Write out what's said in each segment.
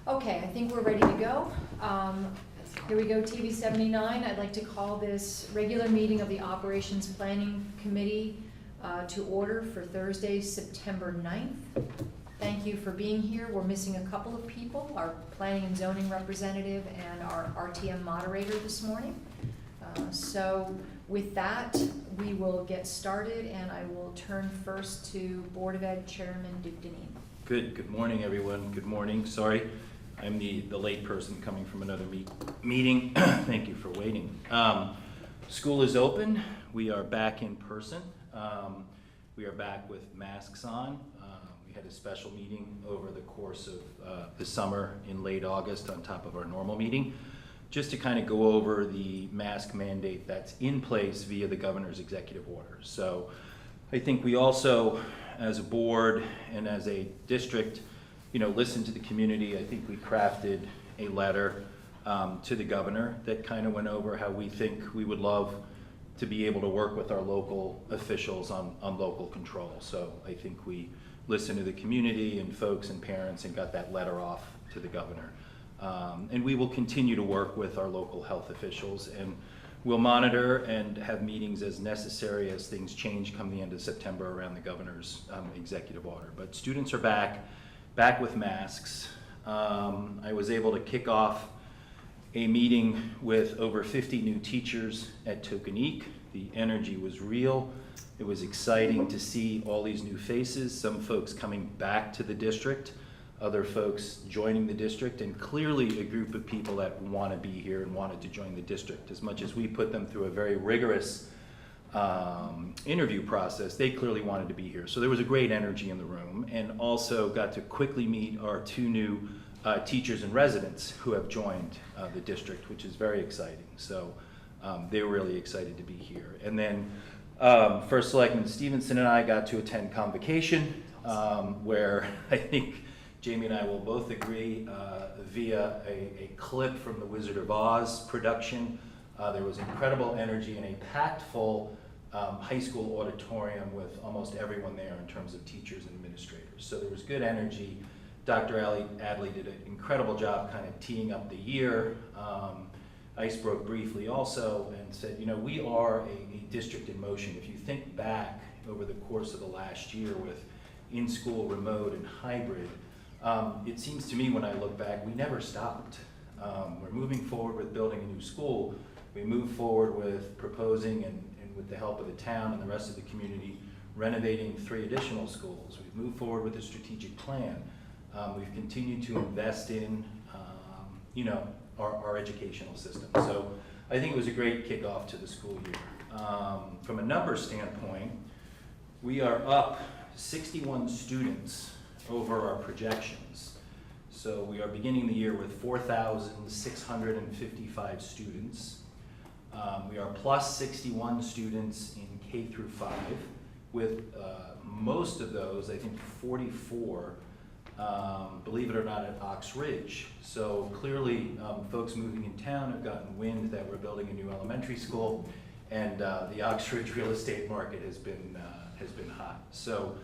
Okay, I think we're ready to go. Here we go, TV 79. I'd like to call this regular meeting of the Operations Planning Committee to order for Thursday, September 9th. Thank you for being here. We're missing a couple of people, our Planning and Zoning representative and our RTM moderator this morning. So with that, we will get started, and I will turn first to Board of Ed Chairman Duke Deneen. Good morning, everyone. Good morning. Sorry, I'm the late person coming from another meeting. Thank you for waiting. School is open. We are back in person. We are back with masks on. We had a special meeting over the course of the summer in late August on top of our normal meeting, just to kind of go over the mask mandate that's in place via the governor's executive order. So I think we also, as a board and as a district, listen to the community. I think we crafted a letter to the governor that kind of went over how we think we would love to be able to work with our local officials on local control. So I think we listened to the community and folks and parents and got that letter off to the governor. And we will continue to work with our local health officials, and we'll monitor and have meetings as necessary as things change come the end of September around the governor's executive order. But students are back with masks. I was able to kick off a meeting with over 50 new teachers at Tokenique. The energy was real. It was exciting to see all these new faces, some folks coming back to the district, other folks joining the district, and clearly a group of people that want to be here and wanted to join the district. As much as we put them through a very rigorous interview process, they clearly wanted to be here. So there was a great energy in the room, and also got to quickly meet our two new teachers and residents who have joined the district, which is very exciting. So they were really excited to be here. And then First Selectman Stevenson and I got to attend Convocation, where I think Jamie and I will both agree via a clip from the Wizard of Oz production. There was incredible energy in a packed full high school auditorium with almost everyone there in terms of teachers and administrators. So there was good energy. Dr. Adley did an incredible job kind of teeing up the year. I spoke briefly also and said, we are a district in motion. If you think back over the course of the last year with in-school, remote, and hybrid, it seems to me when I look back, we never stopped. We're moving forward with building a new school. We move forward with proposing and with the help of the town and the rest of the community, renovating 3 additional schools. We've moved forward with a strategic plan. We've continued to invest in, our educational system. So I think it was a great kickoff to the school year. From a numbers standpoint, we are up 61 students over our projections. So we are beginning the year with 4,655 students. We are plus 61 students in K through 5, with most of those, I think 44, believe it or not, at Ox Ridge. So clearly, folks moving in town have gotten wind that we're building a new elementary school, and the Ox Ridge real estate market has been hot. So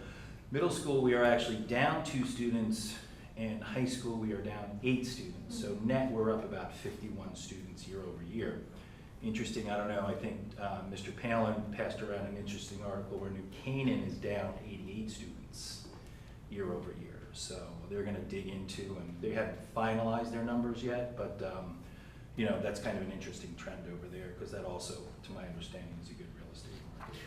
middle school, we are actually down 2 students, and high school, we are down 8 students. So net, we're up about 51 students year over year. Interesting, I don't know, I think Mr. Palin passed around an interesting article where New Canaan is down 88 students year over year. So they're going to dig into, and they haven't finalized their numbers yet, but that's kind of an interesting trend over there, because that also, to my understanding, is a good real estate market.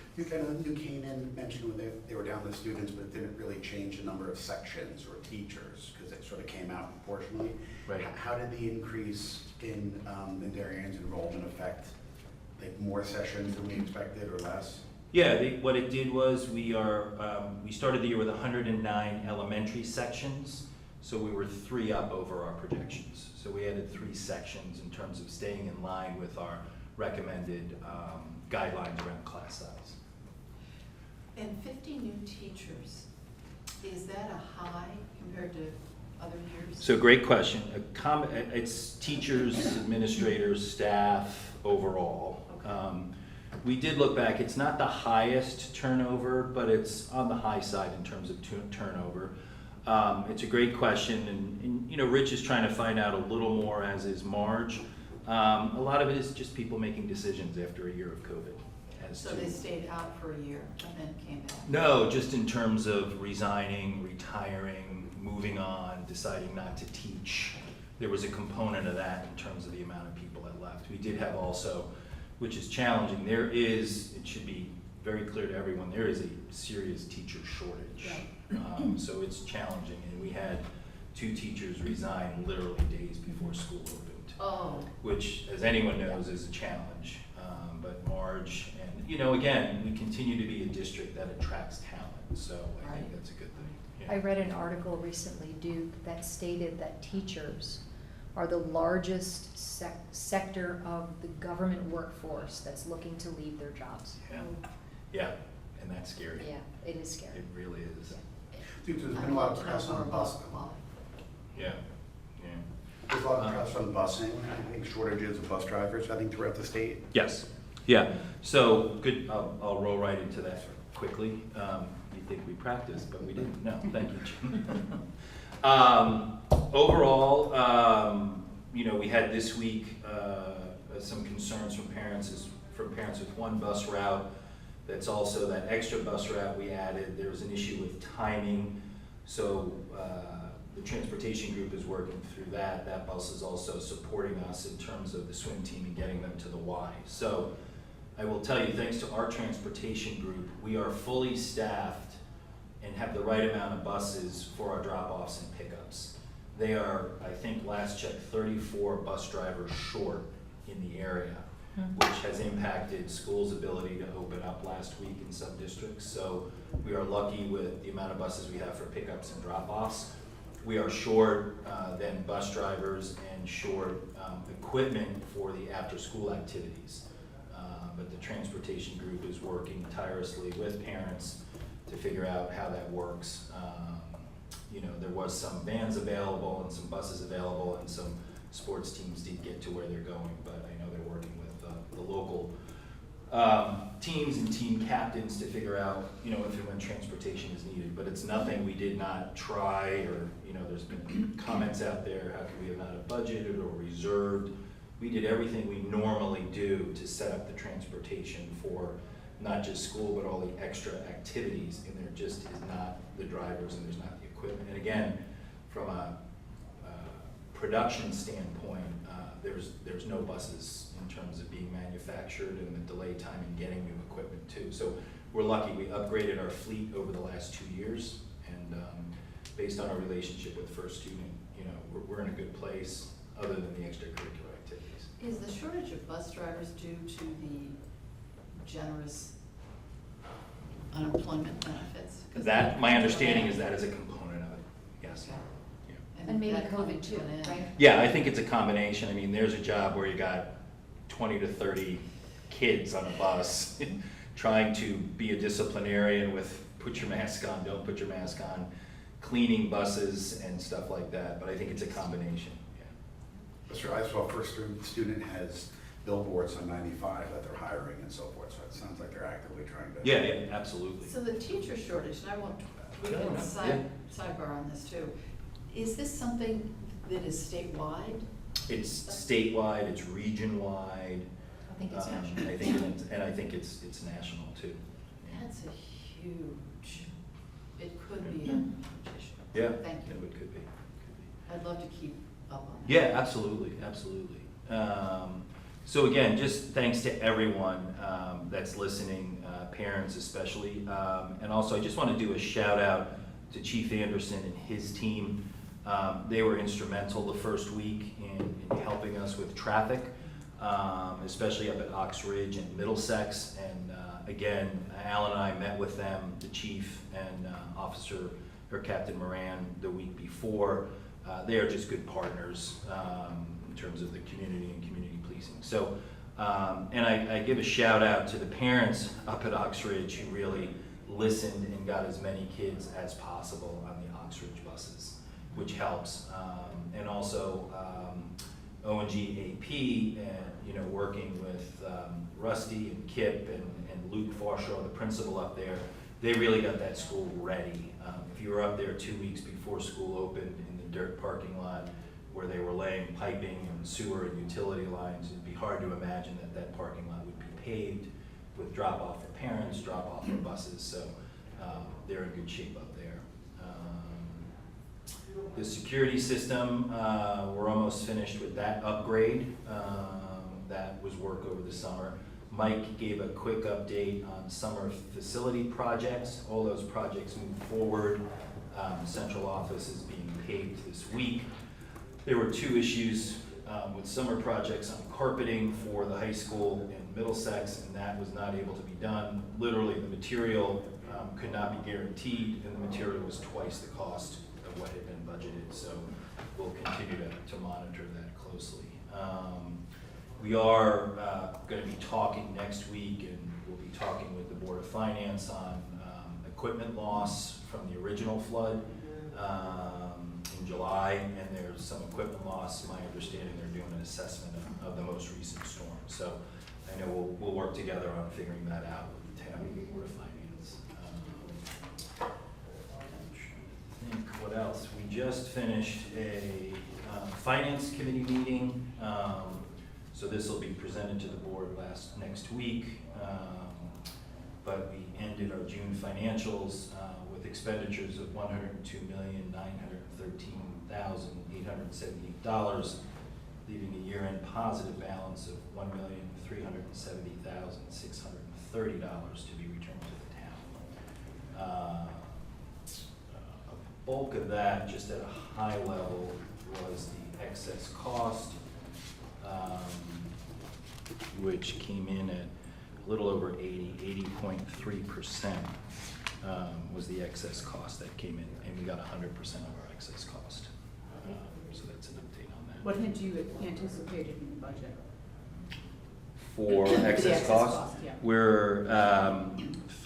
New Canaan mentioned when they were down the students, but it didn't really change the number of sections or teachers, because it sort of came out proportionally. Right. How did the increase in Darien's enrollment affect, like, more sessions than we expected or less? Yeah, what it did was we started the year with 109 elementary sections, so we were 3 up over our projections. So we added 3 sections in terms of staying in line with our recommended guidelines around class size. And 50 new teachers, is that a high compared to other years? So great question. It's teachers, administrators, staff overall. Okay. We did look back. It's not the highest turnover, but it's on the high side in terms of turnover. It's a great question, and you know, Rich is trying to find out a little more, as is Marge. A lot of it is just people making decisions after a year of COVID. So they stayed out for a year and then came back? No, just in terms of resigning, retiring, moving on, deciding not to teach. There was a component of that in terms of the amount of people that left. We did have also, which is challenging, there is, it should be very clear to everyone, there is a serious teacher shortage. So it's challenging, and we had 2 teachers resign literally days before school opened. Oh, Which, as anyone knows, is a challenge. But Marge, and, you know, again, we continue to be a district that attracts talent, so I think Right. that's a good thing. Yeah. I read an article recently, Duke, that stated that teachers are the largest sector of the government workforce that's looking to leave their jobs. Yeah, yeah, and that's scary. Yeah, it is scary. It really is. Dude, there's I'd been a lot love of to know press more on about bus. why. Yeah, yeah. There's a lot of press on busing, I think shortages of bus drivers, I think throughout the state. Yes, yeah, so, good, I'll roll right into that quickly. You think we practiced, but we didn't, no, thank you, Jim. Overall, you know, we had this week, some concerns from parents with one bus route. That's also that extra bus route we added, there was an issue with timing, so, the transportation group is working through that. That bus is also supporting us in terms of the swim team and getting them to the Y. So I will tell you, thanks to our transportation group, we are fully staffed and have the right amount of buses for our drop-offs and pickups. They are, I think, last check, 34 bus drivers short in the area, which has impacted schools' ability to open up last week in some districts. So we are lucky with the amount of buses we have for pickups and drop-offs. We are short then bus drivers and short equipment for the after-school activities. But the transportation group is working tirelessly with parents to figure out how that works. You know, there was some vans available and some buses available, and some sports teams did get to where they're going, but I know they're working with the local teams and team captains to figure out, you know, if and when transportation is needed. But it's nothing we did not try, or, you know, there's been comments out there, how could we have not have budgeted or reserved? We did everything we normally do to set up the transportation for not just school, but all the extra activities, and there just is not the drivers and there's not the equipment. And again, from a production standpoint, there's no buses in terms of being manufactured and the delay time in getting new equipment too. So we're lucky, we upgraded our fleet over the last 2 years, and based on our relationship with First Student, you know, we're in a good place other than the extracurricular activities. Is the shortage of bus drivers due to the generous unemployment benefits? 'Cause That, my they- understanding is that is a component of it, yes. Okay. Yeah. And maybe that coming COVID to too, an end. right? Yeah, I think it's a combination. I mean, there's a job where you got 20 to 30 kids on a bus trying to be a disciplinarian with put your mask on, don't put your mask on, cleaning buses and stuff like that. But I think it's a combination, yeah. That's right, I saw First Student has billboards on 95 that they're hiring and so forth, so it sounds like they're actively trying to. Yeah, yeah, absolutely. So the teacher shortage, and I want, we No, can no, sidebar on this too. Is this something that is statewide? It's statewide, it's region-wide. I think it's national. I think I think it's national too. Yeah. That's a huge, it could be a competition. Yeah, Thank you. it could be. I'd love to keep up on that. Yeah, absolutely, absolutely. So again, just thanks to everyone that's listening, parents especially. And also, I just want to do a shout out to Chief Anderson and his team. They were instrumental the first week in helping us with traffic, especially up at Ox Ridge and Middlesex. And again, Alan and I met with them, the chief and Officer or Captain Moran, the week before. They are just good partners in terms of the community and community policing. So, and I give a shout out to the parents up at Ox Ridge who really listened and got as many kids as possible on the Ox Ridge buses, which helps. And also ONG AP, and you know, working with Rusty and Kip and Luke Forshaw, the principal up there, they really got that school ready. If you were up there 2 weeks before school opened in the dirt parking lot where they were laying piping and sewer and utility lines. It'd be hard to imagine that that parking lot would be paved with drop-off for parents, drop-off for buses, so they're in good shape up there. The security system, we're almost finished with that upgrade. That was work over the summer. Mike gave a quick update on summer facility projects. All those projects moved forward. Central office is being paved this week. There were 2 issues with summer projects on carpeting for the high school in Middlesex, and that was not able to be done. Literally, the material could not be guaranteed, and the material was twice the cost of what had been budgeted, so we'll continue to monitor that closely. We are going to be talking next week, and we'll be talking with the Board of Finance on equipment loss from the original flood in July, and there's some equipment loss. My understanding they're doing an assessment of the most recent storm. So I know we'll work together on figuring that out with the town and the Board of Finance. I think what else? We just finished a finance committee meeting. So this will be presented to the board next week. But we ended our June financials with expenditures of $102,913,878, leaving a year-end positive balance of $1,370,630 to be returned to the town. A bulk of that, just at a high level, was the excess cost, which came in at a little over 80.3% was the excess cost that came in, and we got 100% of our excess cost. So that's an update on that. What had you anticipated in the budget? For The excess cost, yeah. we're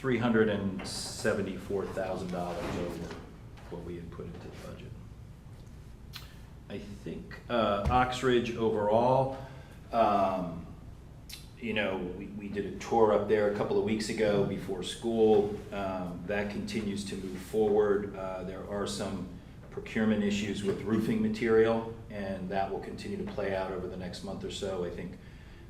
$374,000 over what we had put into the budget. I think Oxridge overall, you know, we did a tour up there a couple of weeks ago before school. That continues to move forward. There are some procurement issues with roofing material, and that will continue to play out over the next month or so. I think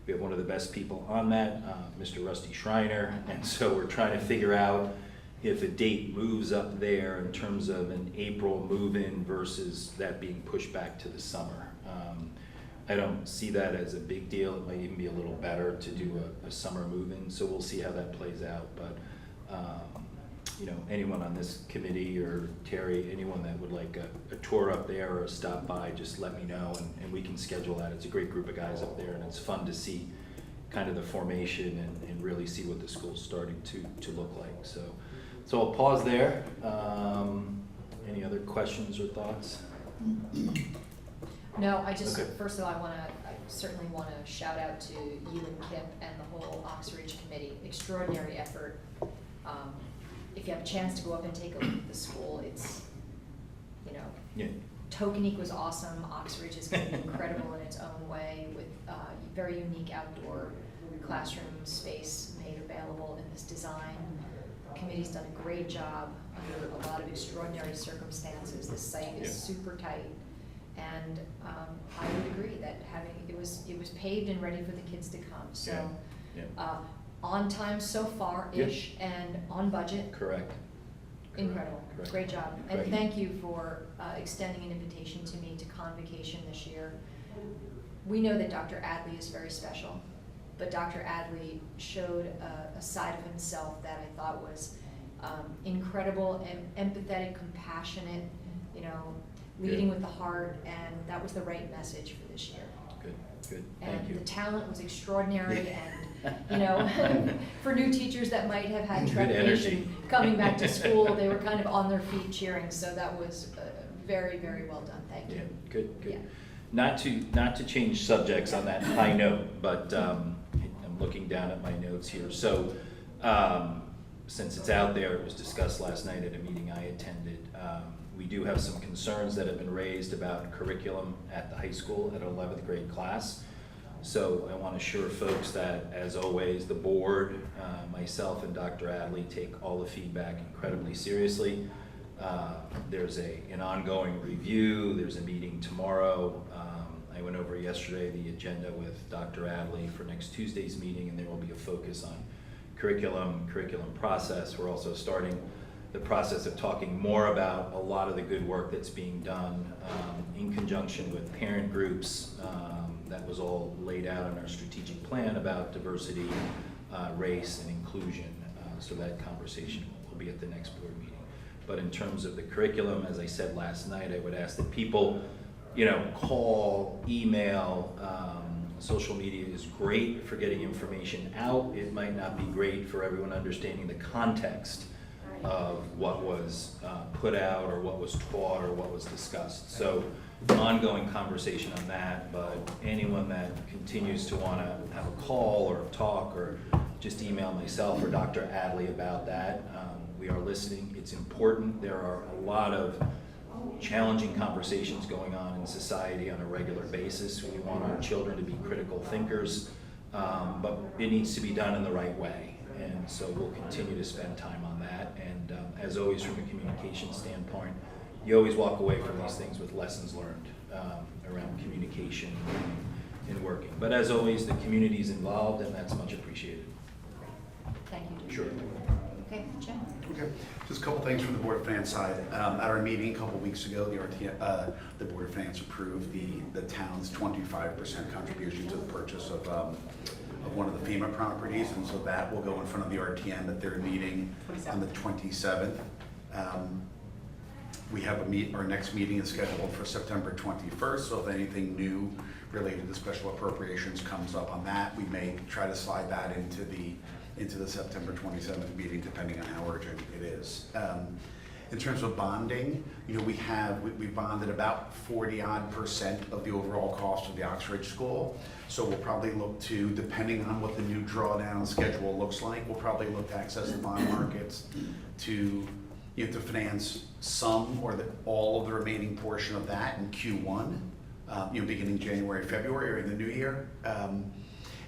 we have one of the best people on that, Mr. Rusty Schreiner, and so we're trying to figure out if a date moves up there in terms of an April move-in versus that being pushed back to the summer. I don't see that as a big deal. It might even be a little better to do a summer move-in, so we'll see how that plays out. But you know, anyone on this committee, or Terry, anyone that would like a tour up there or a stop by, just let me know, and we can schedule that. It's a great group of guys up there, and it's fun to see kind of the formation and really see what the school's starting to look like. So I'll pause there. Any other questions or thoughts? No, I just, Okay. first of all, I certainly want to shout out to you and Kip and the whole Oxridge committee. Extraordinary effort. If you have a chance to go up and take a look at the school, it's, you know, Yeah. Tokenique was awesome. Oxridge is going to be incredible in its own way, with very unique outdoor classroom space made available in this design. The committee's done a great job under a lot of extraordinary circumstances. The site is super tight. And I would agree that it was paved and ready for the kids to come. So Yeah. on time so far-ish and on budget. Correct. Incredible. Correct. Great job. And Correct. thank you for extending an invitation to me to Convocation this year. We know that Dr. Adley is very special, but Dr. Adley showed a side of himself that I thought was incredible and empathetic, compassionate, you know, leading Good. with the heart, and that was the right message for this year. Good. Thank you. And the talent was extraordinary, and, you know, for new teachers that might have had Good trepidation energy. coming back to school, they were kind of on their feet cheering, so that was very, very well done. Thank Yeah, you. good. Yeah. Not to change subjects on that high note, but I'm looking down at my notes here. So since it's out there, it was discussed last night at a meeting I attended. We do have some concerns that have been raised about curriculum at the high school at an 11th grade class. So I want to assure folks that, as always, the board, myself and Dr. Adley take all the feedback incredibly seriously. There's an ongoing review, there's a meeting tomorrow. I went over yesterday the agenda with Dr. Adley for next Tuesday's meeting, and there will be a focus on curriculum process. We're also starting the process of talking more about a lot of the good work that's being done in conjunction with parent groups. That was all laid out in our strategic plan about diversity, race, and inclusion. So that conversation will be at the next board meeting. But in terms of the curriculum, as I said last night, I would ask that people, call, email. Social media is great for getting information out. It might not be great for everyone understanding the context of what was put out or what was taught or what was discussed. So ongoing conversation on that, but anyone that continues to want to have a call or talk or just email myself or Dr. Adley about that, we are listening. It's important. There are a lot of challenging conversations going on in society on a regular basis. We want our children to be critical thinkers, but it needs to be done in the right way. And so we'll continue to spend time on that. And as always, from a communication standpoint, you always walk away from these things with lessons learned around communication and working. But as always, the community is involved, and that's much appreciated. Thank you. Sure. Okay, Jim? Okay, just a couple things from the Board of Finance side. At our meeting a couple weeks ago, the Board of Finance approved the town's 25% contribution to the purchase of one of the FEMA properties, and so that will go in front of the RTM at their meeting on the 27th. We have our next meeting is scheduled for September 21st, so if anything new related to special appropriations comes up on that, we may try to slide that into the September 27th meeting, depending on how urgent it is. In terms of bonding, we bonded about 40% of the overall cost of the Oxford School. So we'll probably look to, depending on what the new drawdown schedule looks like, we'll probably look to access the bond markets to finance some or all of the remaining portion of that in Q1, beginning January, February, or in the new year.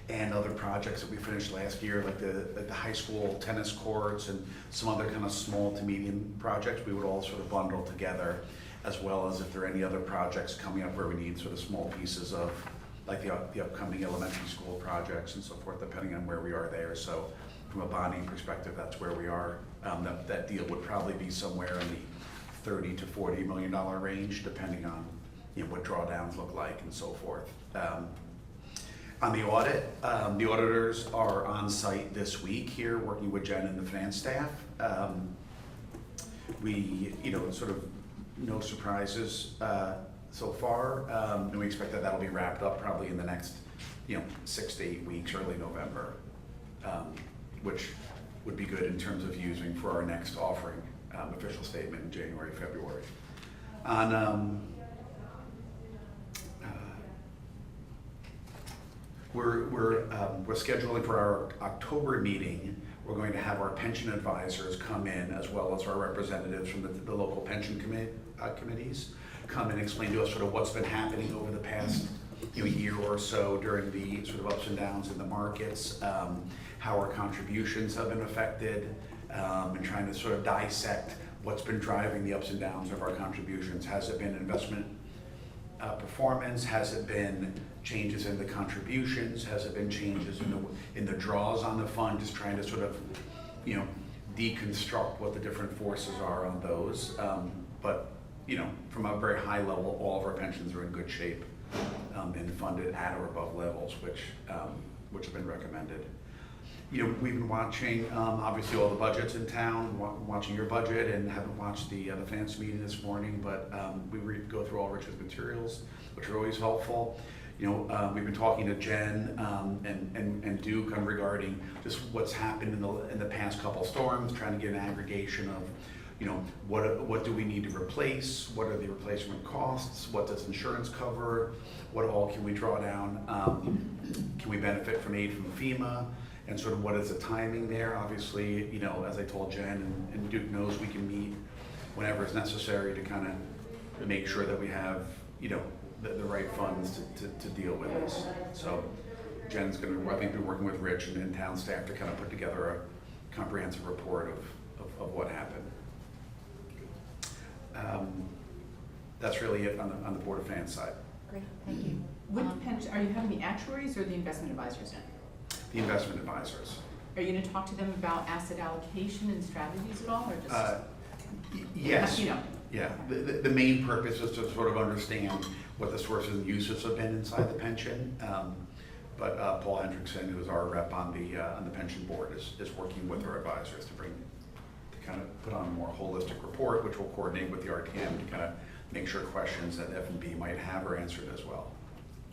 And other projects that we finished last year, like the high school tennis courts and some other kind of small to medium projects, we would all sort of bundle together, as well as if there are any other projects coming up where we need sort of small pieces of, like the upcoming elementary school projects and so forth, depending on where we are there. So from a bonding perspective, that's where we are. That deal would probably be somewhere in the $30 to $40 million range, depending on what drawdowns look like and so forth. On the audit, the auditors are on site this week here, working with Jen and the finance staff. We, sort of no surprises so far, and we expect that'll be wrapped up probably in the next, 6 to 8 weeks, early November, which would be good in terms of using for our next offering, official statement in January, February. On We're scheduling for our October meeting. We're going to have our pension advisors come in, as well as our representatives from the local pension committees come and explain to us sort of what's been happening over the past year or so during the sort of ups and downs in the markets, how our contributions have been affected, and trying to sort of dissect what's been driving the ups and downs of our contributions. Has it been investment performance? Has it been changes in the contributions? Has it been changes in the draws on the fund? Just trying to sort of, deconstruct what the different forces are on those. But from a very high level, all of our pensions are in good shape and funded at or above levels, which have been recommended. We've been watching, obviously, all the budgets in town, watching your budget, and haven't watched the finance meeting this morning, but we go through all Richard's materials, which are always helpful. We've been talking to Jen and Duke regarding just what's happened in the past couple storms, trying to get an aggregation of, what do we need to replace? What are the replacement costs? What does insurance cover? What all can we draw down? Can we benefit from aid from FEMA? And sort of what is the timing there? Obviously, as I told Jen and Duke knows, we can meet whenever it's necessary to kind of make sure that we have, the right funds to deal with this. So Jen's going to, I think, be working with Rich and town staff to kind of put together a comprehensive report of what happened. That's really it on the Board of Finance side. Great, thank you. With the pension, are you having the actuaries or the investment advisors in? The investment advisors. Are you gonna talk to them about asset allocation and strategies at all, or just? Yes. You know, Yeah, the main purpose is to sort of understand what the sources and uses have been inside the pension. But Paul Hendrickson, who is our rep on the pension board, is working with our advisors to kind of put on a more holistic report, which will coordinate with the RTM to kind of make sure questions that F&B might have are answered as well.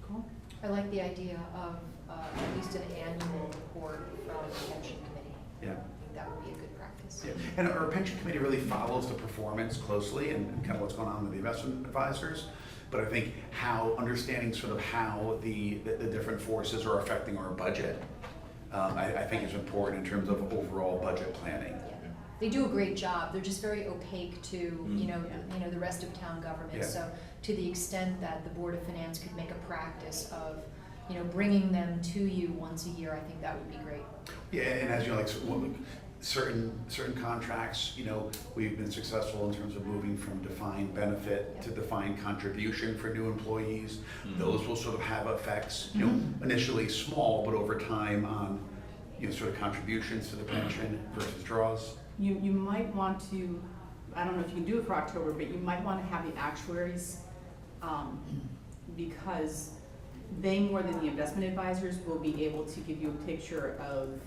cool. I like the idea of at least an annual report from the pension committee. Yeah. I think that would be a good practice. Yeah, and our pension committee really follows the performance closely and kind of what's going on with the investment advisors. But I think understanding sort of how the different forces are affecting our budget, I think is important in terms of overall budget planning. Yeah. They do a great job. They're just very opaque to, you know, Yeah. the rest of town government. Yeah. So to the extent that the Board of Finance could make a practice of, you know, bringing them to you once a year, I think that would be great. Yeah, and as you know, like certain contracts, you know, we've been successful in terms of moving from defined benefit to defined contribution for new employees. Those will sort of have effects, you know, initially small, but over time on, you know, sort of contributions to the pension versus draws. You might want to, I don't know if you can do it for October, but you might want to have the actuaries, because they, more than the investment advisors, will be able to give you a picture of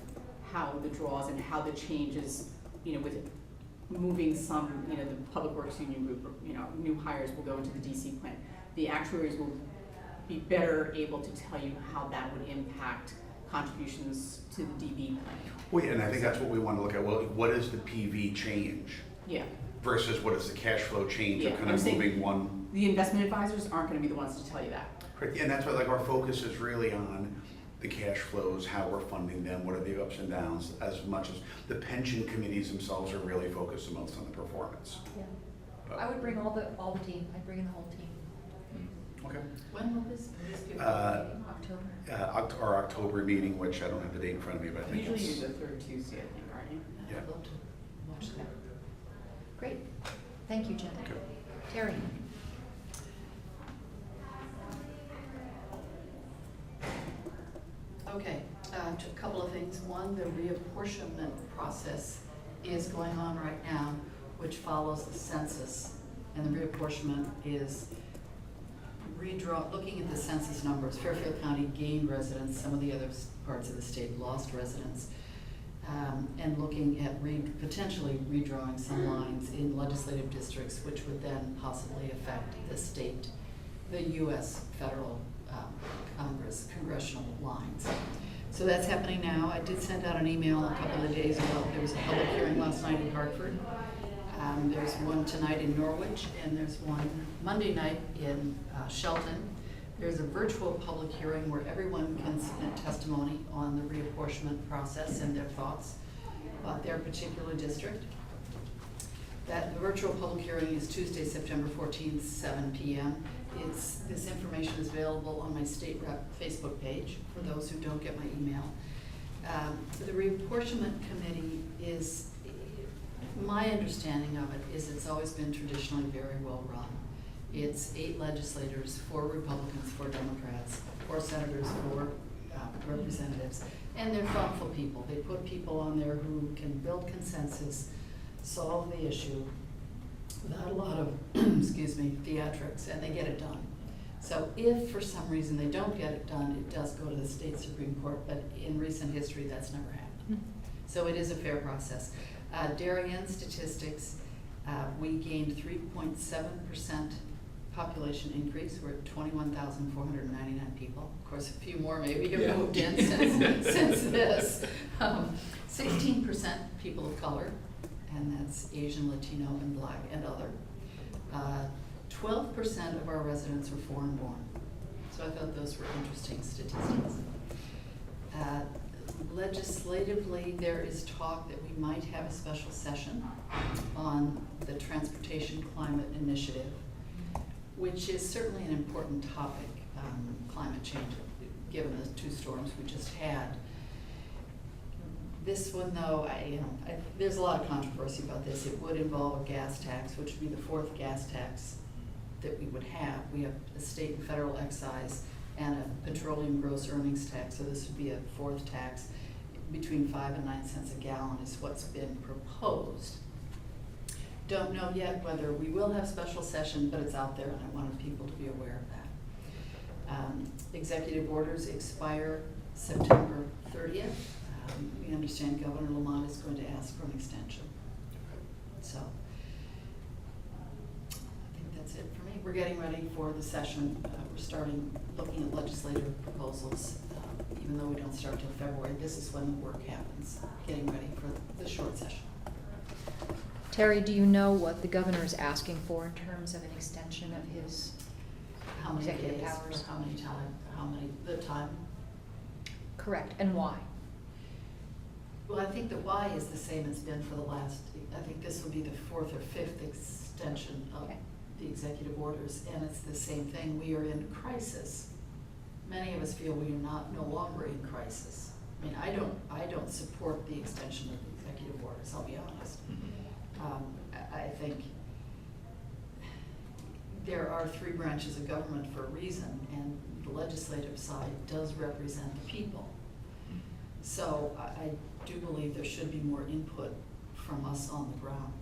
how the draws and how the changes, you know, with moving some, you know, the public works union group, you know, new hires will go into the DC plan. The actuaries will be better able to tell you how that would impact contributions to the DB plan. Well, yeah, and I think that's what we want to look at. Well, what is the PV change Yeah, versus what is the cash flow change of Yeah, kind I'm of saying- moving one? the investment advisors aren't gonna be the ones to tell you that. Correct. And that's why, like, our focus is really on the cash flows, how we're funding them, what are the ups and downs, as much as the pension committees themselves are really focused the most on the performance. Yeah. But- I would bring all the team. I'd bring in the whole team. Okay. When will this be? October. Our October meeting, which I don't have the date in front of me, but I think Usually it's. you're the third Tuesday, I think, aren't you? Yeah. I'd love to watch that. Great. Thank you, Jen. Okay. Terry? Okay, a couple of things. One, the reapportionment process is going on right now, which follows the census. And the reapportionment is looking at the census numbers. Fairfield County gained residents, some of the other parts of the state lost residents. And looking at potentially redrawing some lines in legislative districts, which would then possibly affect the state, the US federal congressional lines. So that's happening now. I did send out an email a couple of days ago. There was a public hearing last night in Hartford. There's one tonight in Norwich, and there's one Monday night in Shelton. There's a virtual public hearing where everyone can submit testimony on the reapportionment process and their thoughts about their particular district. The virtual public hearing is Tuesday, September 14th, 7 p.m. This information is available on my state rep Facebook page for those who don't get my email. The reapportionment committee is, my understanding of it is it's always been traditionally very well run. It's 8 legislators, 4 Republicans, 4 Democrats, 4 senators, 4 representatives, and they're thoughtful people. They put people on there who can build consensus, solve the issue without a lot of, excuse me, theatrics, and they get it done. So if for some reason they don't get it done, it does go to the state Supreme Court, but in recent history, that's never happened. So it is a fair process. Darien statistics, we gained 3.7% population increase. We're at 21,499 people. Of course, a few more maybe have moved in since this. 16% people of color, and that's Asian, Latino, and Black, and other. 12% of our residents are foreign born. So I thought those were interesting statistics. Legislatively, there is talk that we might have a special session on the Transportation Climate Initiative, which is certainly an important topic, climate change, given the 2 storms we just had. This one, though, there's a lot of controversy about this. It would involve a gas tax, which would be the fourth gas tax that we would have. We have a state and federal excise and a petroleum gross earnings tax, so this would be a fourth tax. Between 5 and 9 cents a gallon is what's been proposed. Don't know yet whether we will have special session, but it's out there, and I wanted people to be aware of that. Executive orders expire September 30th. We understand Governor Lamont is going to ask for an extension. So, I think that's it for me. We're getting ready for the session. We're starting looking at legislative proposals, even though we don't start till February. This is when the work happens, getting ready for the short session. Terry, do you know what the governor is asking for in terms of an extension of his How many executive days, powers? how many time, the time? Correct, and why? Well, I think the why is the same it's been for the last, I think this will be the fourth or fifth extension of Okay. the executive orders, and it's the same thing. We are in crisis. Many of us feel we are no longer in crisis. I mean, I don't support the extension of the executive orders, I'll be honest. I think there are three branches of government for a reason, and the legislative side does represent the people. So I do believe there should be more input from us on the ground.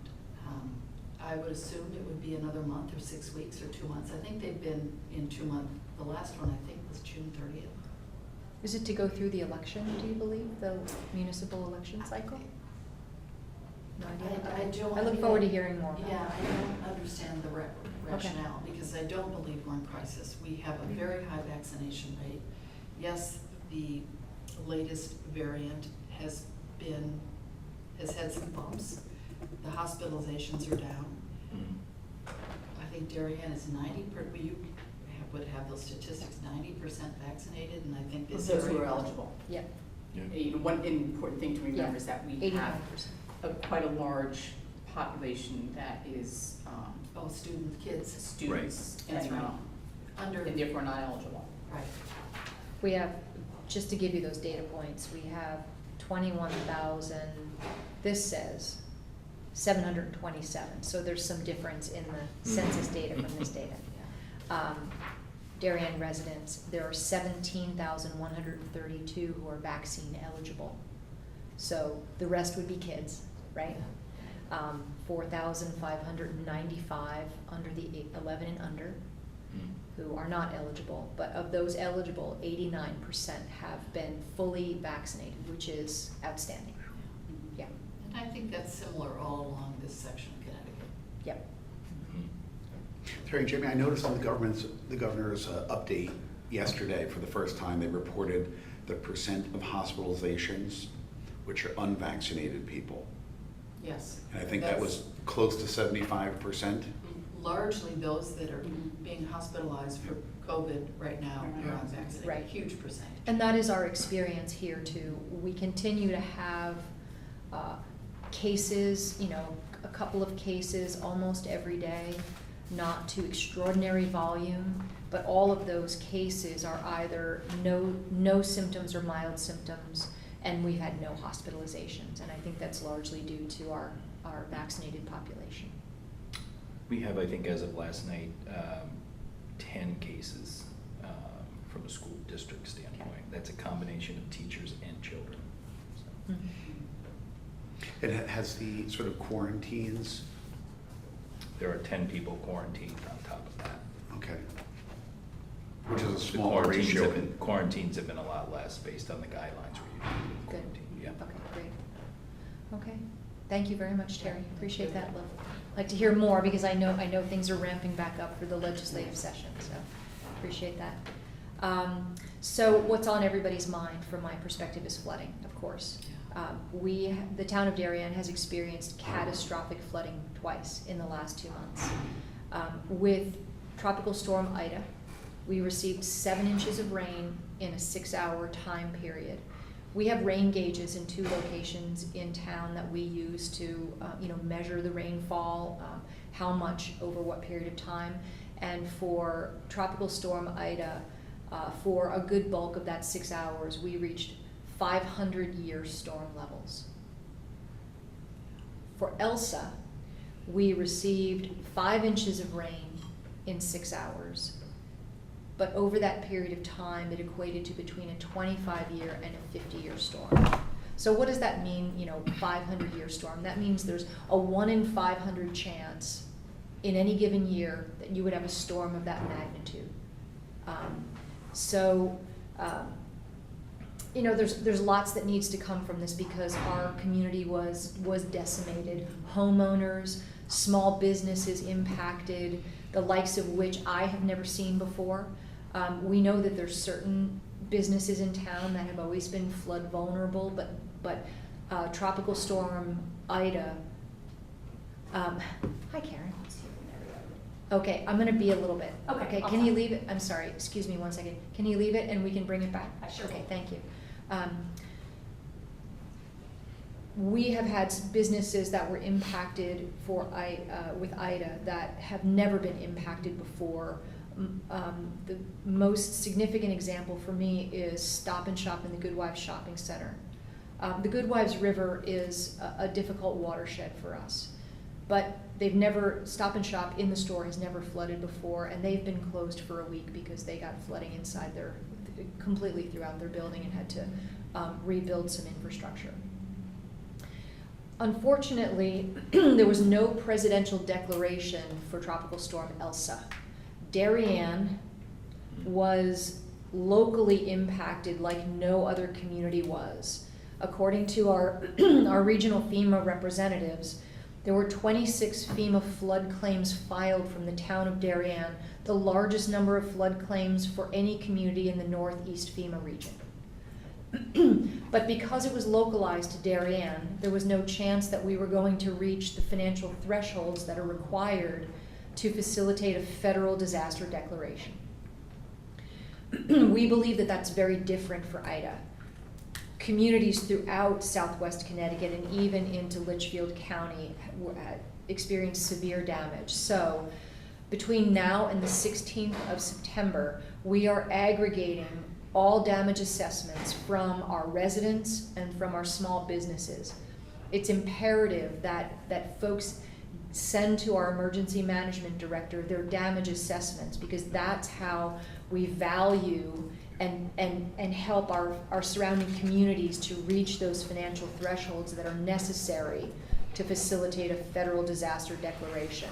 I would assume it would be another month or 6 weeks or 2 months. I think they've been in 2 months. The last one, I think, was June 30th. Is it to go through the election, do you believe, the municipal election cycle? No idea? I don't. I look forward to hearing more about Yeah, that. I don't understand the rationale, because I don't believe we're in crisis. We have a very high vaccination rate. Yes, the latest variant has had some bumps. The hospitalizations are down. I think Darien is would have those statistics, 90% vaccinated, and I think this. Those who are eligible. Yeah, One important thing to remember is that we have 89%. quite a large population that is Oh, kids. students That's and, right. Under. and therefore not eligible. Right. We have, just to give you those data points, we have 21,000, this says 727, so there's some difference in the census data from this data. Darien residents, there are 17,132 who are vaccine eligible. So the rest would be kids, right? 4,595 under the 11 and under who are not eligible, but of those eligible, 89% have been fully vaccinated, which is outstanding. Yeah, And I think that's similar all along this section of Connecticut. yep. Terry and Jamie, I noticed on the governor's update yesterday, for the first time, they reported the percent of hospitalizations which are unvaccinated people. Yes. And I think that was close to 75%. Largely those that are being hospitalized for COVID right now are unvaccinated. Right. Huge percentage. And that is our experience here too. We continue to have cases, a couple of cases almost every day, not to extraordinary volume, but all of those cases are either no symptoms or mild symptoms, and we've had no hospitalizations. And I think that's largely due to our vaccinated population. We have, I think, as of last night, 10 cases from a school district standpoint. Okay. That's a combination of teachers and children. So. Mhm. And has the sort of quarantines, There are 10 people quarantined on top of that. okay, which is a The smaller ratio. Quarantines have been a lot less based on the guidelines we're using for Good. quarantine. Yeah. Okay, great. Okay, thank you very much, Terry. Appreciate that. I'd like to hear more because I know things are ramping back up for the legislative session, so appreciate that. So what's on everybody's mind from my perspective is flooding, of course. The town of Darien has experienced catastrophic flooding twice in the last 2 months. With Tropical Storm Ida, we received 7 inches of rain in a 6-hour time period. We have rain gauges in 2 locations in town that we use to, measure the rainfall, how much over what period of time. And for Tropical Storm Ida, for a good bulk of that 6 hours, we reached 500-year storm levels. For Elsa, we received 5 inches of rain in 6 hours. But over that period of time, it equated to between a 25-year and a 50-year storm. So what does that mean, 500-year storm? That means there's a 1 in 500 chance in any given year that you would have a storm of that magnitude. There's lots that needs to come from this because our community was decimated. Homeowners, small businesses impacted, the likes of which I have never seen before. We know that there's certain businesses in town that have always been flood vulnerable, but Tropical Storm Ida. Hi, Karen. Okay, I'm gonna be a little bit. Okay, Can awesome. you leave it? I'm sorry, excuse me 1 second. Can you leave it and we can bring it back? Sure. Okay, thank you. We have had businesses that were impacted with Ida that have never been impacted before. The most significant example for me is Stop and Shop in the Goodwives Shopping Center. The Goodwives River is a difficult watershed for us, but Stop and Shop in the store has never flooded before, and they've been closed for a week because they got flooding inside completely throughout their building and had to rebuild some infrastructure. Unfortunately, there was no presidential declaration for Tropical Storm Elsa. Darien was locally impacted like no other community was. According to our regional FEMA representatives, there were 26 FEMA flood claims filed from the town of Darien, the largest number of flood claims for any community in the Northeast FEMA region. But because it was localized to Darien, there was no chance that we were going to reach the financial thresholds that are required to facilitate a federal disaster declaration. We believe that that's very different for Ida. Communities throughout Southwest Connecticut and even into Litchfield County experienced severe damage. So between now and the 16th of September, we are aggregating all damage assessments from our residents and from our small businesses. It's imperative that folks send to our emergency management director their damage assessments, because that's how we value and help our surrounding communities to reach those financial thresholds that are necessary to facilitate a federal disaster declaration.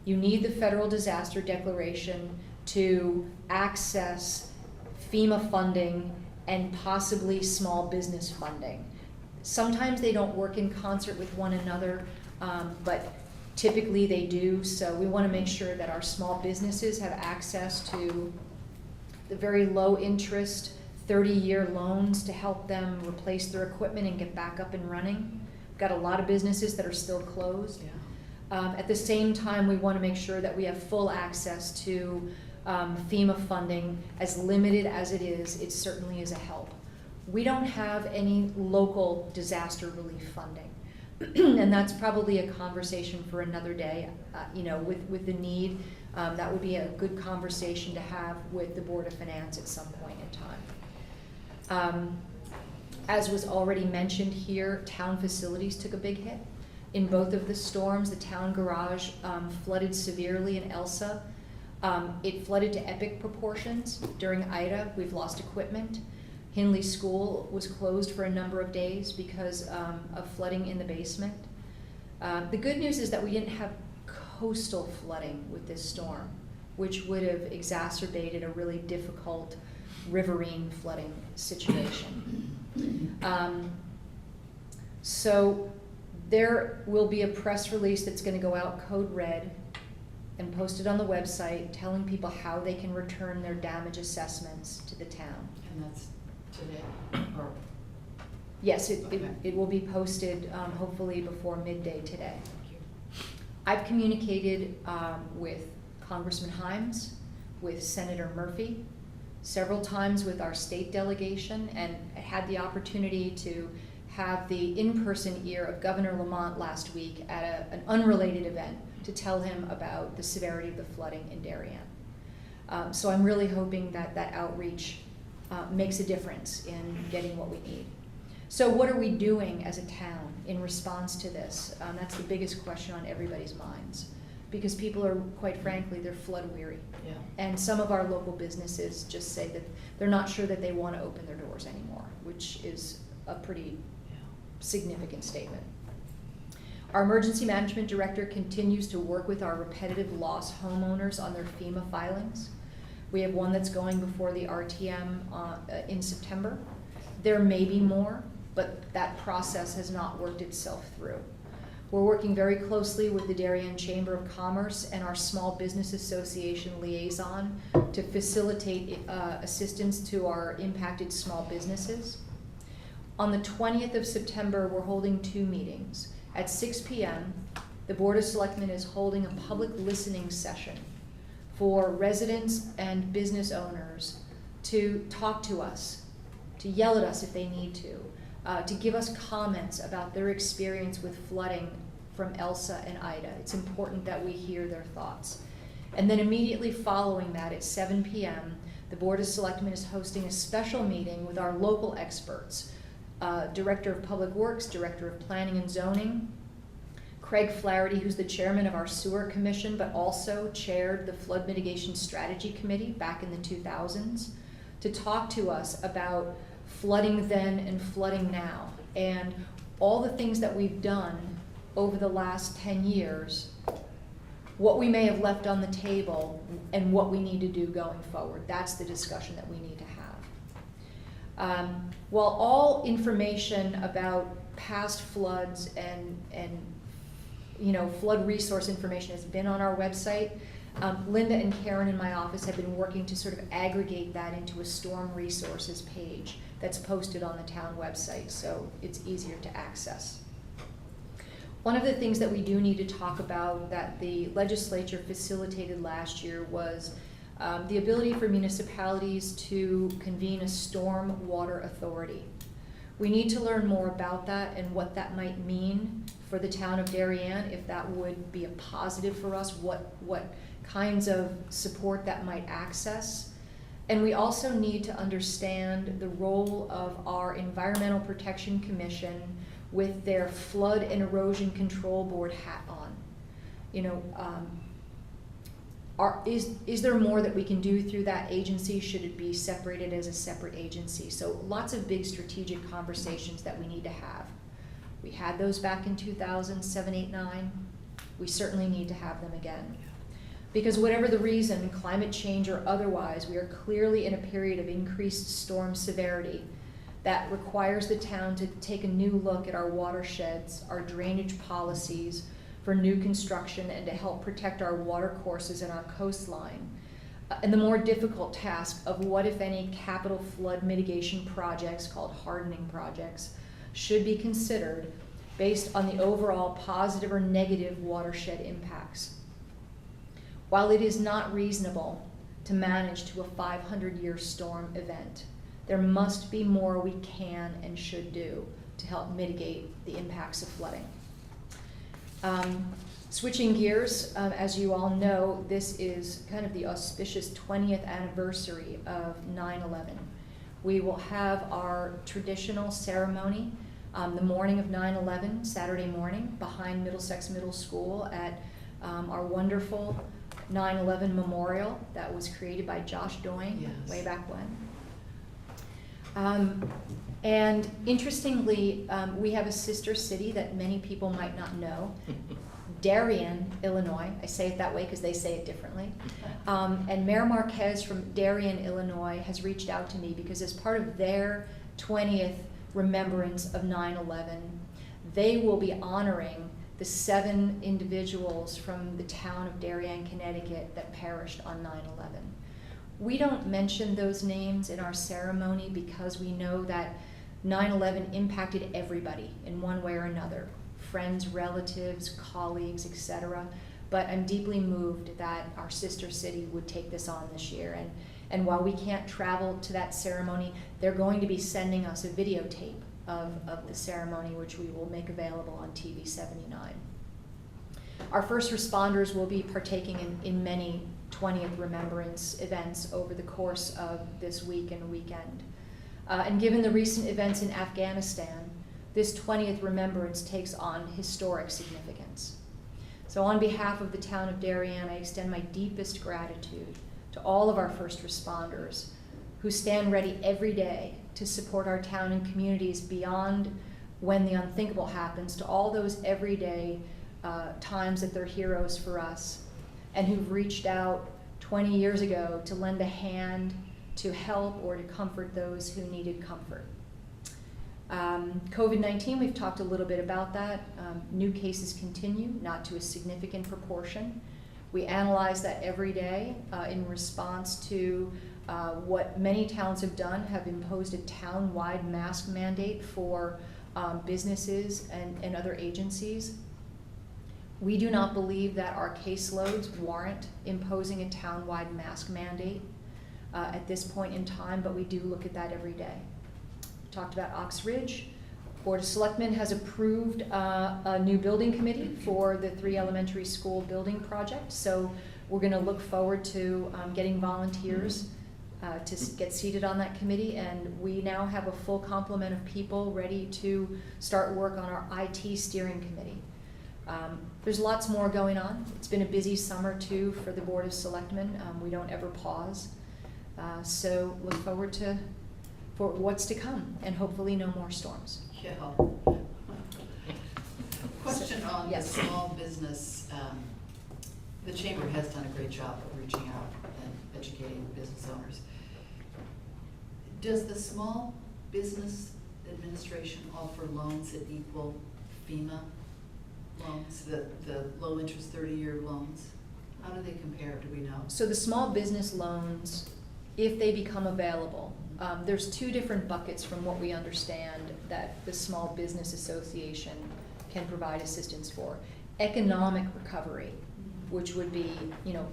You need the federal disaster declaration to access FEMA funding and possibly small business funding. Sometimes they don't work in concert with one another, but typically they do. So we want to make sure that our small businesses have access to the very low interest 30-year loans to help them replace their equipment and get back up and running. We've got a lot of businesses that are still closed. Yeah. At the same time, we want to make sure that we have full access to FEMA funding. As limited as it certainly is a help. We don't have any local disaster relief funding. And that's probably a conversation for another day, with the need. That would be a good conversation to have with the Board of Finance at some point in time. As was already mentioned here, town facilities took a big hit. In both of the storms, the town garage flooded severely in Elsa. It flooded to epic proportions during Ida. We've lost equipment. Hindley School was closed for a number of days because of flooding in the basement. The good news is that we didn't have coastal flooding with this storm, which would have exacerbated a really difficult riverine flooding situation. So there will be a press release that's going to go out code red and posted on the website telling people how they can return their damage assessments to the town. And that's today, or? Yes, Okay. it will be posted hopefully before midday today. Thank you. I've communicated with Congressman Himes, with Senator Murphy, several times with our state delegation, and had the opportunity to have the in-person ear of Governor Lamont last week at an unrelated event to tell him about the severity of the flooding in Darien. So I'm really hoping that outreach makes a difference in getting what we need. So what are we doing as a town in response to this? That's the biggest question on everybody's minds, because people are, quite frankly, they're flood weary. Yeah. And some of our local businesses just say that they're not sure that they want to open their doors anymore, which is a pretty significant statement. Our emergency management director continues to work with our repetitive loss homeowners on their FEMA filings. We have one that's going before the RTM in September. There may be more, but that process has not worked itself through. We're working very closely with the Darien Chamber of Commerce and our Small Business Association liaison to facilitate assistance to our impacted small businesses. On the 20th of September, we're holding 2 meetings. At 6 p.m., the Board of Selectmen is holding a public listening session for residents and business owners to talk to us, to yell at us if they need to give us comments about their experience with flooding from Elsa and Ida. It's important that we hear their thoughts. And then immediately following that, at 7 p.m., the Board of Selectmen is hosting a special meeting with our local experts, Director of Public Works, Director of Planning and Zoning, Craig Flaherty, who's the chairman of our sewer commission, but also chaired the Flood Mitigation Strategy Committee back in the 2000s, to talk to us about flooding then and flooding now, and all the things that we've done over the last 10 years, what we may have left on the table, and what we need to do going forward. That's the discussion that we need to have. While all information about past floods and flood resource information has been on our website, Linda and Karen in my office have been working to sort of aggregate that into a storm resources page that's posted on the town website, so it's easier to access. One of the things that we do need to talk about that the legislature facilitated last year was the ability for municipalities to convene a storm water authority. We need to learn more about that and what that might mean for the town of Darien, if that would be a positive for us, what kinds of support that might access. And we also need to understand the role of our Environmental Protection Commission with their Flood and Erosion Control Board hat on. Is there more that we can do through that agency? Should it be separated as a separate agency? So lots of big strategic conversations that we need to have. We had those back in 2007, 8, 9. We certainly need to have them again. Because whatever the reason, climate change or otherwise, we are clearly in a period of increased storm severity that requires the town to take a new look at our watersheds, our drainage policies for new construction, and to help protect our water courses and our coastline. And the more difficult task of what, if any, capital flood mitigation projects, called hardening projects, should be considered based on the overall positive or negative watershed impacts. While it is not reasonable to manage to a 500-year storm event, there must be more we can and should do to help mitigate the impacts of flooding. Switching gears, as you all know, this is kind of the auspicious 20th anniversary of 9/11. We will have our traditional ceremony the morning of 9/11, Saturday morning, behind Middlesex Middle School at our wonderful 9/11 memorial that was created by Josh Doyne. Yes. Way back when. And interestingly, we have a sister city that many people might not know, Darien, Illinois. I say it that way because they say it differently. And Mayor Marquez from Darien, Illinois has reached out to me because as part of their 20th remembrance of 9/11, they will be honoring the 7 individuals from the town of Darien, Connecticut that perished on 9/11. We don't mention those names in our ceremony because we know that 9/11 impacted everybody in one way or another, friends, relatives, colleagues, etc. But I'm deeply moved that our sister city would take this on this year. And while we can't travel to that ceremony, they're going to be sending us a videotape of the ceremony, which we will make available on TV 79. Our first responders will be partaking in many 20th Remembrance events over the course of this week and weekend. And given the recent events in Afghanistan, this 20th Remembrance takes on historic significance. So on behalf of the town of Darien, I extend my deepest gratitude to all of our first responders who stand ready every day to support our town and communities beyond when the unthinkable happens, to all those everyday times that they're heroes for us, and who've reached out 20 years ago to lend a hand, to help, or to comfort those who needed comfort. COVID-19, we've talked a little bit about that. New cases continue, not to a significant proportion. We analyze that every day in response to what many towns have done, have imposed a town-wide mask mandate for businesses and other agencies. We do not believe that our caseloads warrant imposing a town-wide mask mandate at this point in time, but we do look at that every day. We talked about Ox Ridge. Board of Selectmen has approved a new building committee for the 3 elementary school building project, so we're going to look forward to getting volunteers to get seated on that committee, and we now have a full complement of people ready to start work on our IT steering committee. There's lots more going on. It's been a busy summer too for the Board of Selectmen. We don't ever pause. So look forward for what's to come, and hopefully no more storms. Yeah. Question on the Yes. small business. The chamber has done a great job of reaching out and educating business owners. Does the Small Business Administration offer loans that equal FEMA loans, the low interest 30-year loans? How do they compare, do we know? So the small business loans, if they become available, there's 2 different buckets from what we understand that the Small Business Association can provide assistance for. Economic recovery, which would be,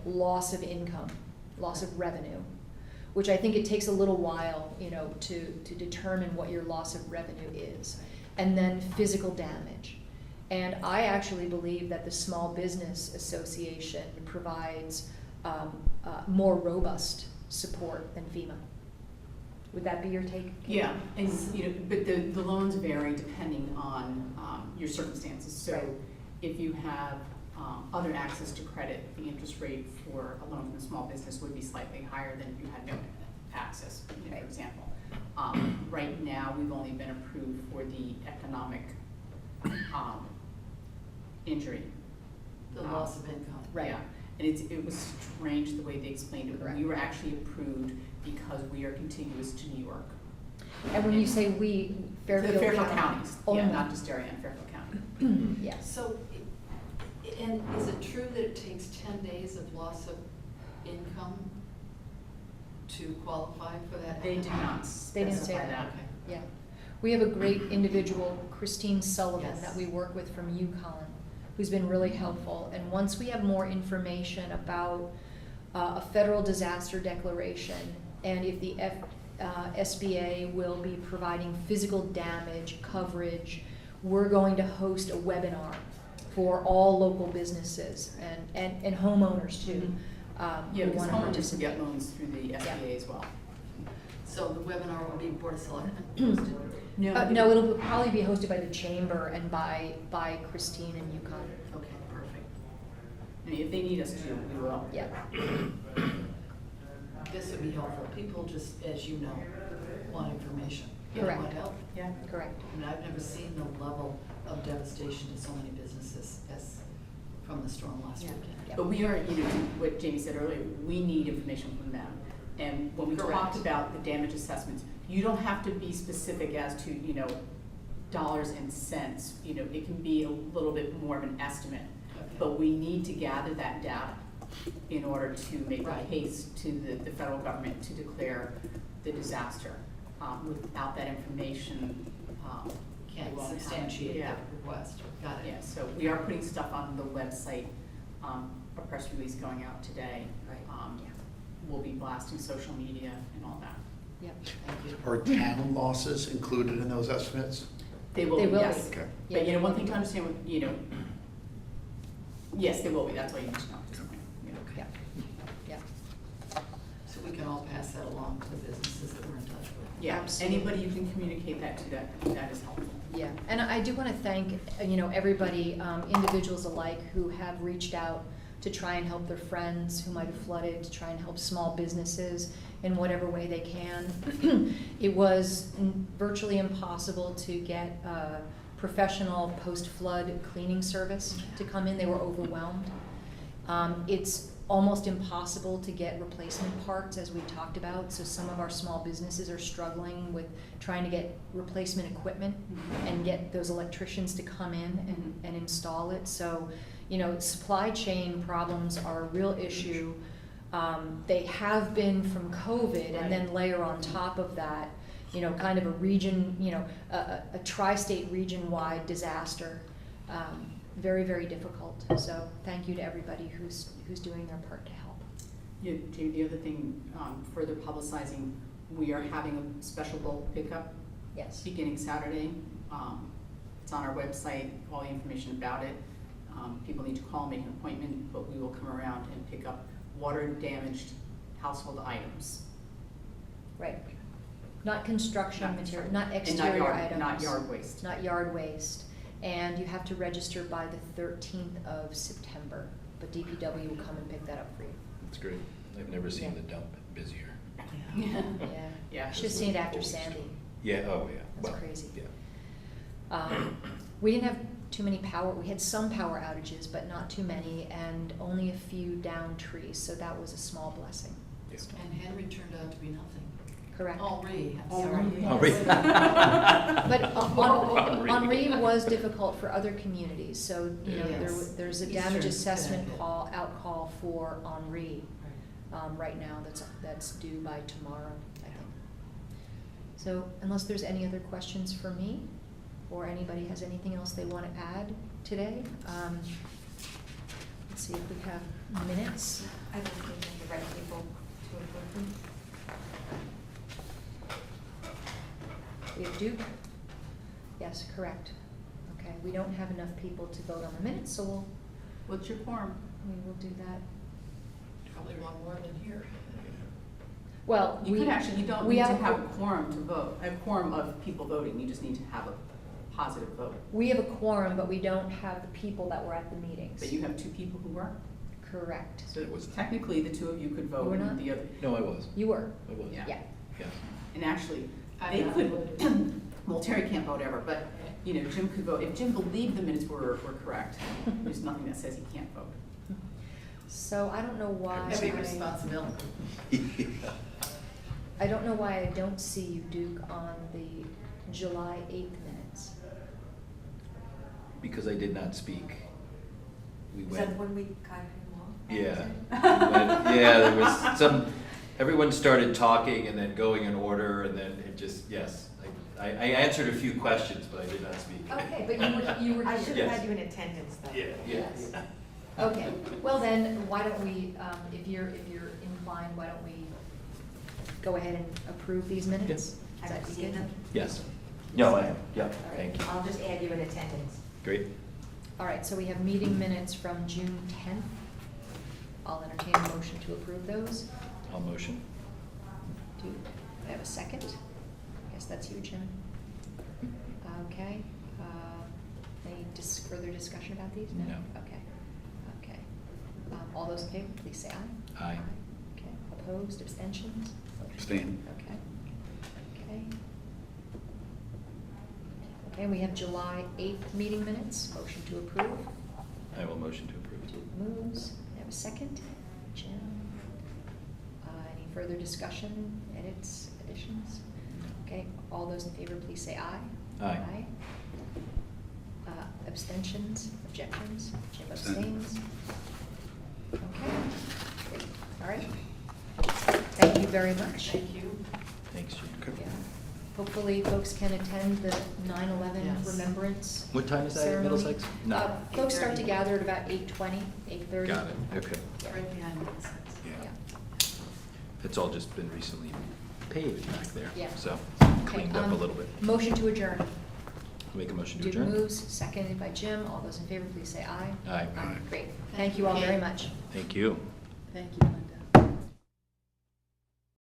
loss of income, loss of revenue, which I think it takes a little while, to determine what your loss of revenue is. And then physical damage. And I actually believe that the Small Business Association provides more robust support than FEMA. Would that be your take? Yeah, and but the loans vary depending on your circumstances. So Right. if you have other access to credit, the interest rate for a loan from a small business would be slightly higher than if you had no access, for Right. example. Right now, we've only been approved for the economic injury. The loss of income. Right. Yeah, and it was strange the way they explained it. Correct. We were actually approved because we are contiguous to New York. And when you say we, Fairfield County. Counties, only. yeah, not just Darien, Fairfield County. Yes. So, and is it true that it takes 10 days of loss of income to qualify for that? They did not They didn't say specify that. that. Okay. Yeah. We have a great individual, Christine Sullivan, Yes. that we work with from UConn, who's been really helpful. And once we have more information about a federal disaster declaration, and if the SBA will be providing physical damage coverage, we're going to host a webinar for all local businesses and homeowners too. Yeah, who because wanna homeowners can participate. get loans through the SBA as well. So the webinar will be Board of Selectmen hosted? No, it'll probably be hosted by the chamber and by Christine and UConn. Okay, perfect. I mean, if they need us to, we will. Yeah. This would be helpful. People just, as you know, want information. They Correct. want help. Yeah. Correct. I mean, I've never seen the level of devastation to so many businesses as from the storm last Yeah. weekend. Yeah. But we are, to what Jamie said earlier, we need information from them. And when we Correct. talked about the damage assessments, you don't have to be specific as to, dollars and cents. It can be a little bit more of an estimate. Okay. But we need to gather that data in order to make a Right. case to the federal government to declare the disaster. Without that information, we Can't won't have it. substantiate Yeah. that request. Got it. Yeah, so we are putting stuff on the website, a press release going out today. Right. We'll be blasting social media and all that. Yep. Thank you. Are town losses included in those estimates? They will They be, will yes. be. Okay. But Yeah. one thing to understand with, yes, they will be, that's all you need to know at this point. Yeah. Yeah. we can all pass that along to the businesses that we're in touch with. Yeah, Absolutely. anybody you can communicate that to, that is helpful. Yeah, and I do want to thank, everybody, individuals alike who have reached out to try and help their friends who might have flooded, to try and help small businesses in whatever way they can. It was virtually impossible to get a professional post-flood cleaning service to come in. They were overwhelmed. It's almost impossible to get replacement parts, as we talked about, so some of our small businesses are struggling with trying to get replacement equipment and get those electricians to come in and install it. So, supply chain problems are a real issue. They have been from COVID, and then layer on top of that, kind of a region, a tri-state region-wide disaster. Very, very difficult. So thank you to everybody who's doing their part to help. Yeah, Jamie, the other thing, further publicizing, we are having a special bulk pickup Yes. beginning Saturday. It's on our website, all the information about it. People need to call, make an appointment, but we will come around and pick up water-damaged household items. Right. Not construction Not material, not And not exterior yard, items. not yard waste. Not yard waste. And you have to register by the 13th of September, but DPW will come and pick that up for you. That's great. I've never seen the dump busier. Yeah. Yeah. Should have seen it after Sandy. Yeah, oh, yeah. That's Well, crazy. Yeah. We didn't have too many we had some power outages, but not too many, and only a few downed trees, so that was a small blessing. Yeah. And Henry turned out to be nothing. Correct. Henri, I'm Henri. sorry. Henri. But Henri. Henri was difficult for other communities, so, Yes. there's a Eastern damage assessment Connecticut. outcall for Henri, right now, that's due by tomorrow, I think. So unless there's any other questions for me, or anybody has anything else they want to add today, let's see if we have minutes. I don't think the right people to approve them. We have Duke? Yes, correct. Okay, we don't have enough people to vote on the minutes, so What's your quorum? we will do that. Probably one more than here. Well, You we. could actually, you don't we need to a have a qu- quorum to vote, a quorum of people voting, you just need to have a positive vote. We have a quorum, but we don't have the people that were at the meetings. But you have two people who were, Correct. so It was- technically, the two of you could vote, You were and not? the other, No, I was. You were, I was. Yeah. yeah. Yeah. and actually, I they know. could, well, Terry can't vote ever, but, Jim could vote, if Jim believed the minutes were correct, there's nothing that says he can't vote. So I don't know why. Heavy responsibility. I don't know why I don't see you, Duke, on the July 8th minutes. Because I did not speak. We Is went. that when we got him off? Yeah. Yeah, there was everyone started talking and then going in order, and then it just, yes. I answered a few questions, but I did not speak. Okay, but you were I here. should Yes. have had you in attendance though. Yeah, yeah. Yes. Okay, well then, why don't we, if you're inclined, why don't we go ahead and approve these minutes? Does Have that you be seen good? them? Yes. No, I have, yeah, right. thank you. I'll just add you in attendance. Great. All right, so we have meeting minutes from June 10th. I'll entertain a motion to approve those. I'll motion. Do I have a second? I guess that's you, Jim. Okay, any further discussion about these? No. Okay, okay. All those in favor, please say aye. Aye. Okay, opposed, abstentions? Motion Abstain. carried. Okay, okay. Okay, we have July 8th meeting minutes, motion to approve. I will motion to approve. Duke moves, I have a second, Jim. Any further discussion, edits, additions? Okay, all those in favor, please say aye. Aye. Abstentions, objections, Jim Abstain. abstains. Okay, great, all right. Thank you very much. Thank you. Thanks, Jim. Yeah. Hopefully folks can attend the 9/11 Yes. remembrance. What time is that at ceremony. Middlesex? No. Folks start to 8:30. gather at about 8:20, 8:30. Got it, okay. Yeah. Right behind Middlesex. Yeah. It's all just been recently paved back there, Yeah. so Okay, cleaned up a little bit. Motion to adjourn. Make a motion to Duke adjourn? moves, seconded by Jim. All those in favor, please say aye. Aye. Great. Thank you all very much. Thank you. Thank you.